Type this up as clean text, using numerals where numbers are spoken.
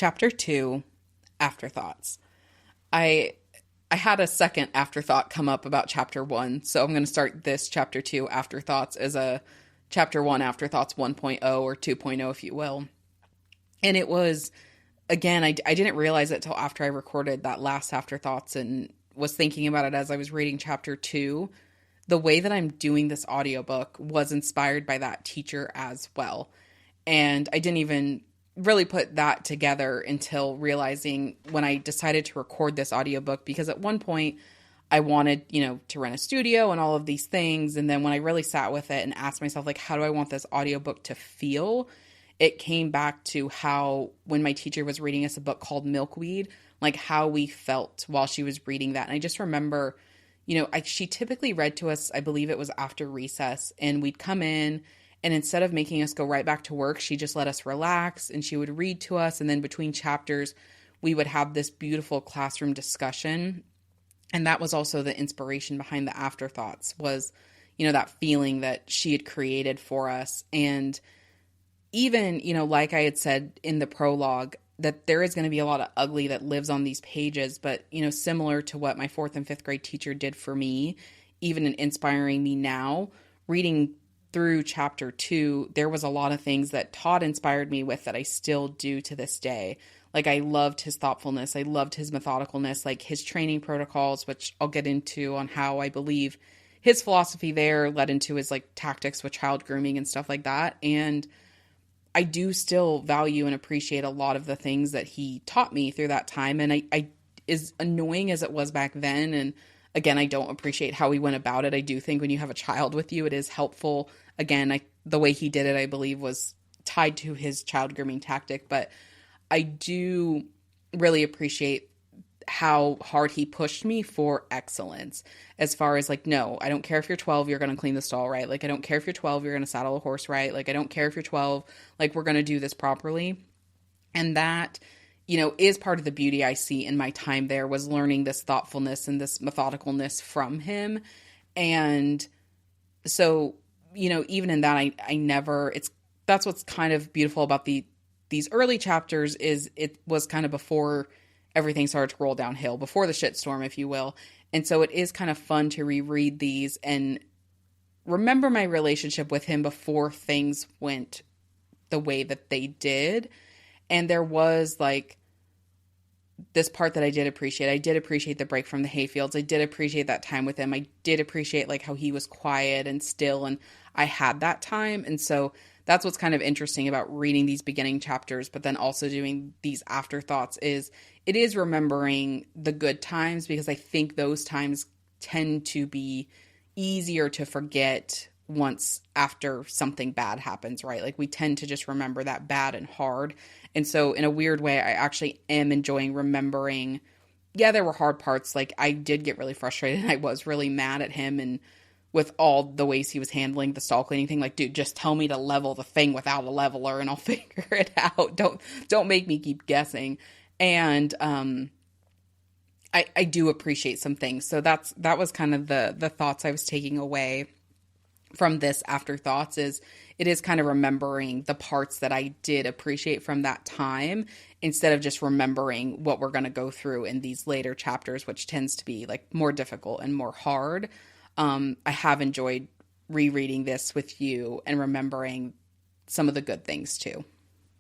Chapter 2, Afterthoughts. I had a second afterthought come up about Chapter 1, so I'm going to start this Chapter 2, Afterthoughts, as a Chapter 1, Afterthoughts 1.0 or 2.0, if you will. And it was, again, I didn't realize it till after I recorded that last Afterthoughts and was thinking about it as I was reading Chapter 2. The way that I'm doing this audiobook was inspired by that teacher as well. And I didn't even really put that together until realizing when I decided to record this audiobook, because at one point I wanted, to rent a studio and all of these things. And then when I really sat with it and asked myself, like, how do I want this audiobook to feel? It came back to how, when my teacher was reading us a book called Milkweed, like how we felt while she was reading that. And I just remember, she typically read to us, I believe it was after recess, and we'd come in, and instead of making us go right back to work, she just let us relax, and she would read to us. And then between chapters, we would have this beautiful classroom discussion. And that was also the inspiration behind the afterthoughts, was, that feeling that she had created for us. And even, like I had said in the prologue, that there is going to be a lot of ugly that lives on these pages. But, similar to what my 4th and 5th grade teacher did for me, even in inspiring me now, reading through Chapter 2, there was a lot of things that Todd inspired me with that I still do to this day. Like, I loved his thoughtfulness. I loved his methodicalness, like his training protocols, which I'll get into on how I believe his philosophy there led into his tactics with child grooming and stuff like that. And I do still value and appreciate a lot of the things that he taught me through that time. And I as annoying as it was back then, and again, I don't appreciate how he went about it. I do think when you have a child with you, it is helpful. Again, the way he did it, I believe, was tied to his child grooming tactic. But I do really appreciate how hard he pushed me for excellence, as far as no, I don't care if you're 12, you're going to clean the stall right. I don't care if you're 12, you're going to saddle a horse right. I don't care if you're 12, we're going to do this properly. And that, is part of the beauty I see in my time there, was learning this thoughtfulness and this methodicalness from him. And so, even in that, I never, that's what's kind of beautiful about these early chapters, is it was kind of before everything started to roll downhill, before the shitstorm, if you will. And so it is kind of fun to reread these and remember my relationship with him before things went the way that they did. And there was this part that I did appreciate. I did appreciate the break from the hayfields. I did appreciate that time with him. I did appreciate how he was quiet and still, and I had that time. And so that's what's kind of interesting about reading these beginning chapters, but then also doing these afterthoughts, is it is remembering the good times, because I think those times tend to be easier to forget once after something bad happens, right? We tend to just remember that bad and hard. And so in a weird way, I actually am enjoying remembering, yeah, there were hard parts. I did get really frustrated, and I was really mad at him, and with all the ways he was handling the stall cleaning thing, dude, just tell me to level the thing without a leveler and I'll figure it out. Don't make me keep guessing. And I do appreciate some things. So that was kind of the thoughts I was taking away from this afterthoughts, is it is kind of remembering the parts that I did appreciate from that time, instead of just remembering what we're going to go through in these later chapters, which tends to be more difficult and more hard. I have enjoyed rereading this with you and remembering some of the good things too.